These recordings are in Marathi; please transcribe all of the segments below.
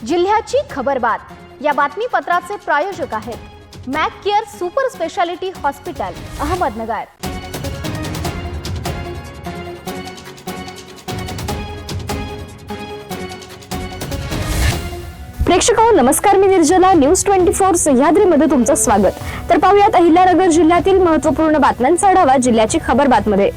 जिल्ह्याची खबरबात या बातमीपत्राचे प्रायोजक आहेत Mac Care super speciality hospital Ahmednagar. प्रेक्षकांनो नमस्कार, मी निर्जला, न्यूज 24 सह्याद्रीमध्ये तुमचं स्वागत। तर पाहूयात अहिल्यानगर जिल्ह्यातील महत्त्वपूर्ण बातम्यांचा आढावा जिल्ह्याची खबरबातमध्ये।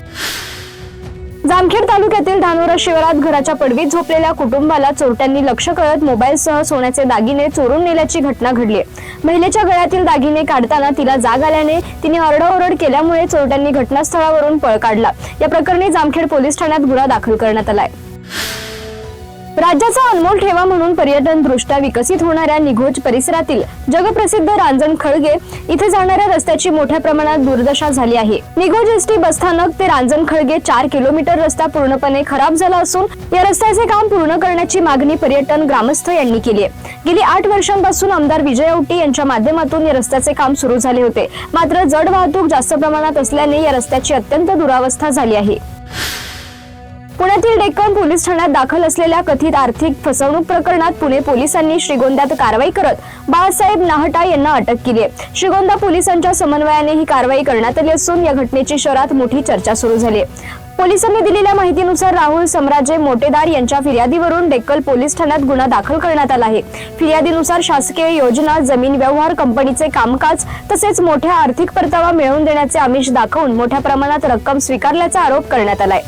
जामखेड तालुक्यातील धानोरा शिवारात घराच्या पडवीत झोपलेल्या कुटुंबाला चोरट्यांनी लक्ष्य करत मोबाईलसह सोन्याचे दागिने चोरून नेल्याची घटना घडली। महिलेच्या गळ्यातील दागिने काढताना तिला जाग आल्याने तिने आरडाओरड केल्यामुळे चोरट्यांनी घटनास्थळावरून पळ काढला। या प्रकरणी जामखेड पोलीस ठाण्यात गुन्हा दाखल करण्यात आलाय। राज्याचा अनमोल ठेवा म्हणून पर्यटन दृष्ट्या विकसित होणाऱ्या निघोज परिसरातील जगप्रसिद्ध रांजण खळगे इथे जाणाऱ्या रस्त्याची मोठ्या प्रमाणात दुर्दशा झाली आहे। निघोज एसटी बसस्थानक ते रांजण खळगे 4 किलोमीटर रस्ता पूर्णपणे खराब झाला असून या रस्त्याचे काम पूर्ण करण्याची मागणी पर्यटन ग्रामस्थ यांनी केली आहे। गेली 8 वर्षांपासून आमदार विजय औटी यांच्या माध्यमातून या रस्त्याचे काम सुरू झाले होते, मात्र जड वाहतूक जास्त प्रमाणात असल्याने या रस्त्याची अत्यंत दुरावस्था झाली आहे। पुण्यातील डेक्कन पोलीस ठाण्यात दाखल असलेल्या कथित आर्थिक फसवणूक प्रकरणात पुणे पोलिसांनी श्रीगोंद्यात कारवाई करत बाळासाहेब नाहटा यांना अटक केली आहे। श्रीगोंदा पोलिसांच्या समन्वयाने ही कारवाई करण्यात आली असून या घटनेची शहरात मोठी चर्चा सुरू झाली आहे। पोलिसांनी दिलेल्या माहितीनुसार राहुल सम्राजे मोटेदार यांच्या फिर्यादीवरून डेक्कन पोलीस ठाण्यात गुन्हा दाखल करण्यात आला आहे। फिर्यादीनुसार शासकीय योजना, जमीन व्यवहार, कंपनीचे कामकाज तसेच मोठ्या आर्थिक परतावा मिळवून देण्याचे आमिष दाखवून मोठ्या प्रमाणात रक्कम स्वीकारल्याचा आरोप करण्यात आलाय।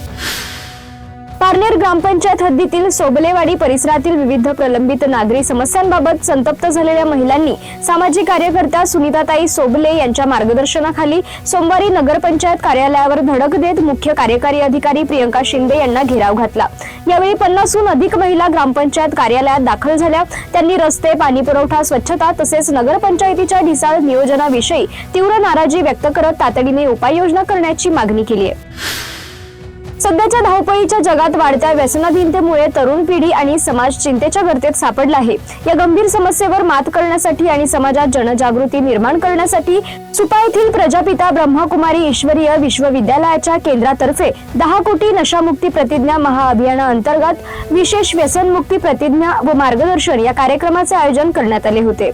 पारनेर ग्रामपंचायत हद्दीतील सोबलेवाडी परिसरातील विविध प्रलंबित नागरी समस्यांबाबत संतप्त झालेल्या महिलांनी सामाजिक कार्यकर्त्या सुनीताताई सोबले यांच्या मार्गदर्शनाखाली सोमवारी नगरपंचायत कार्यालयावर धडक देत मुख्य कार्यकारी अधिकारी प्रियंका शिंदे यांना घेराव घातला। यावेळी 50हून अधिक महिला ग्रामपंचायत कार्यालयात दाखल झाल्या। त्यांनी रस्ते, पाणी पुरवठा, स्वच्छता तसेच नगरपंचायतीच्या ढिसाळ नियोजनाविषयी तीव्र नाराजी व्यक्त करत तातडीने उपाययोजना करण्याची मागणी केली आहे। सध्याच्या धावपळीच्या जगात वाढत्या व्यसनाधीनतेमुळे तरुण पिढी आणि समाज चिंतेच्या गर्तेत सापडला आहे। या गंभीर समस्येवर मात करण्यासाठी आणि समाजात जनजागृती निर्माण करण्यासाठी सुपा येथील प्रजापिता ब्रह्मकुमारी ईश्वरीय विश्वविद्यालयाच्या केंद्रातर्फे 10 कोटी नशामुक्ती प्रतिज्ञा महाअभियानाअंतर्गत विशेष व्यसनमुक्ती प्रतिज्ञा व मार्गदर्शन या कार्यक्रमाचे आयोजन करण्यात आले होते।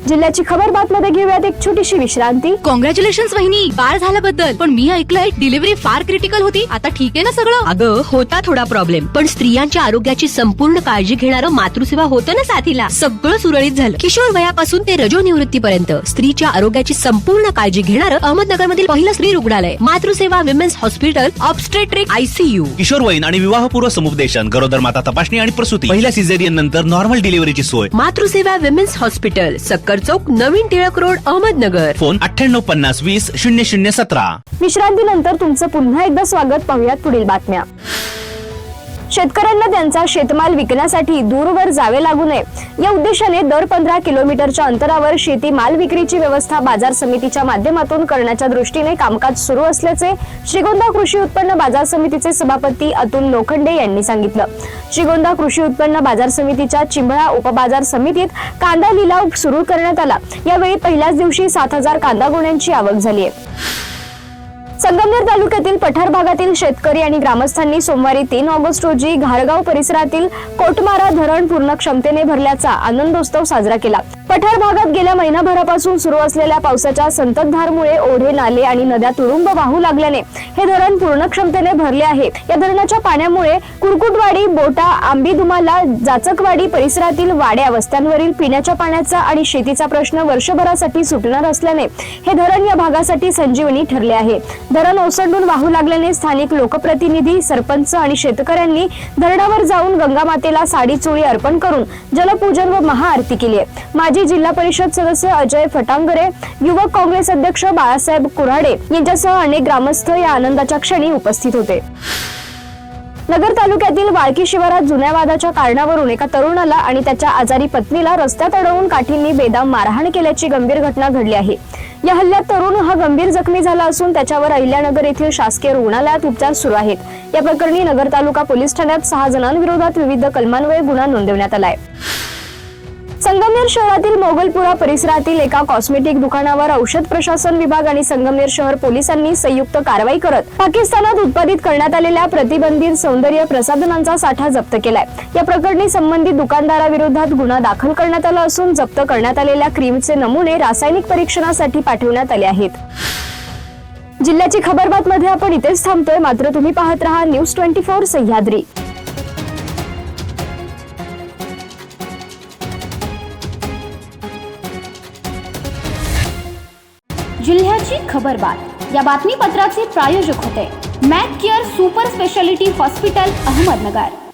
जिल्ह्याची खबरबात मध्ये घेऊयात एक छोटीशी विश्रांती। कॉंग्रॅच्युलेशन्स वहिनी, बाळ झाल्याबद्दल। पण मी ऐकलंय डिलिव्हरी फार क्रिटिकल होती, आता ठीक आहे ना सगळं? अगं होता थोडा प्रॉब्लेम, पण स्त्रियांच्या आरोग्याची संपूर्ण काळजी घेणारं मातृसेवा होतं ना साथीला। सगळं सुरळीत झालं। किशोर वयापासून ते रजोनिवृत्तीपर्यंत स्त्रीच्या आरोग्याची संपूर्ण काळजी घेणारं अहमदनगर मधील पहिलं स्त्री रुग्णालय Matruseva women's hospital, obstetric ICU, किशोरवयीन आणि विवाहपूर्व समुपदेशन, गरोदर माता तपासणी आणि प्रसूती, पहिल्या सिझेरियन नंतर नॉर्मल डिलिव्हरीची सोय। मातृसेवा विमेन्स हॉस्पिटल, सक्कर चौक, नवीन टिळक रोड, अहमदनगर। फोन 9850200017। विश्रांतीनंतर तुमचं पुन्हा एकदा स्वागत। पाहूयात पुढील बातम्या। शेतकऱ्यांना त्यांचा शेतमाल विकण्यासाठी दूरवर जावे लागू नये या उद्देशाने दर 15 किलोमीटरच्या अंतरावर शेती माल विक्रीची व्यवस्था बाजार समितीच्या माध्यमातून करण्याच्या दृष्टीने कामकाज सुरू असल्याचे श्रीगोंदा कृषी उत्पन्न बाजार समितीचे सभापती अतुल लोखंडे यांनी सांगितलं। श्रीगोंदा कृषी उत्पन्न बाजार समितीच्या चिंबळा उपबाजार समितीत कांदा लिलाव सुरू करण्यात आला। यावेळी पहिल्याच दिवशी 7000 कांदा गोण्यांची आवक झाली आहे। संगमनेर तालुक्यातील पठार भागातील शेतकरी आणि ग्रामस्थांनी सोमवारी 3 ऑगस्ट रोजी घारगाव परिसरातील कोटमारा धरण पूर्ण क्षमतेने भरल्याचा आनंदोत्सव साजरा केला। पठार भागात गेल्या महिनाभरापासून सुरू असलेल्या पावसाच्या संततधारमुळे ओढे, नाले आणि नद्या तुडुंब वाहू लागल्याने हे धरण पूर्ण क्षमतेने भरले आहे। या धरणाच्या पाण्यामुळे कुरकुटवाडी, बोटा, आंबीदुमाला, जाचकवाडी परिसरातील वाड्या वस्त्यांवरील पिण्याच्या पाण्याचा आणि शेतीचा प्रश्न वर्षभरासाठी सुटणार असल्याने हे धरण या भागासाठी संजीवनी ठरले आहे। धरण ओसंडून वाहू लागल्याने स्थानिक लोकप्रतिनिधी, सरपंच आणि शेतकऱ्यांनी धरणावर जाऊन गंगा मातेला साडी चोळी अर्पण करून जलपूजन व महाआरती केली आहे। माजी जिल्हा परिषद सदस्य अजय फटांगरे, युवक काँग्रेस अध्यक्ष बाळासाहेब कुऱ्हाडे यांच्यासह अनेक ग्रामस्थ या आनंदाच्या क्षणी उपस्थित होते। नगर तालुक्यातील वाळकी शिवारात जुन्या वादाच्या कारणावरून एका तरुणाला आणि त्याच्या आजारी पत्नीला रस्त्यात अडवून काठींनी बेदम मारहाण केल्याची गंभीर घटना घडली आहे। या हल्ल्यात तरुण हा गंभीर जखमी झाला असून त्याच्यावर अहिल्यानगर येथील शासकीय रुग्णालयात उपचार सुरू आहेत। या प्रकरणी नगर तालुका पोलीस ठाण्यात 6 जणांविरोधात विविध कलमान्वये गुन्हा नोंदवण्यात आलाय। संगमनेर शहरातील मोगलपुरा परिसरातील एका कॉस्मेटिक दुकानावर औषध प्रशासन विभाग आणि संगमनेर शहर पोलिसांनी संयुक्त कारवाई करत पाकिस्तानात उत्पादित करण्यात आलेल्या प्रतिबंधित सौंदर्य प्रसाधनांचा साठा जप्त केलाय। या प्रकरणी संबंधित दुकानदाराविरोधात गुन्हा दाखल करण्यात आला असून जप्त करण्यात आलेल्या क्रीमचे नमुने रासायनिक परीक्षणासाठी पाठवण्यात आले आहेत। जिल्ह्याची खबरबात मध्ये आपण इथेच थांबतोय, मात्र तुम्ही पाहत रहा न्यूज 24 सह्याद्री। जिल्ह्याची खबरबात या बातमीपत्राचे प्रायोजक होते Mac Care super speciality hospital Ahmednagar.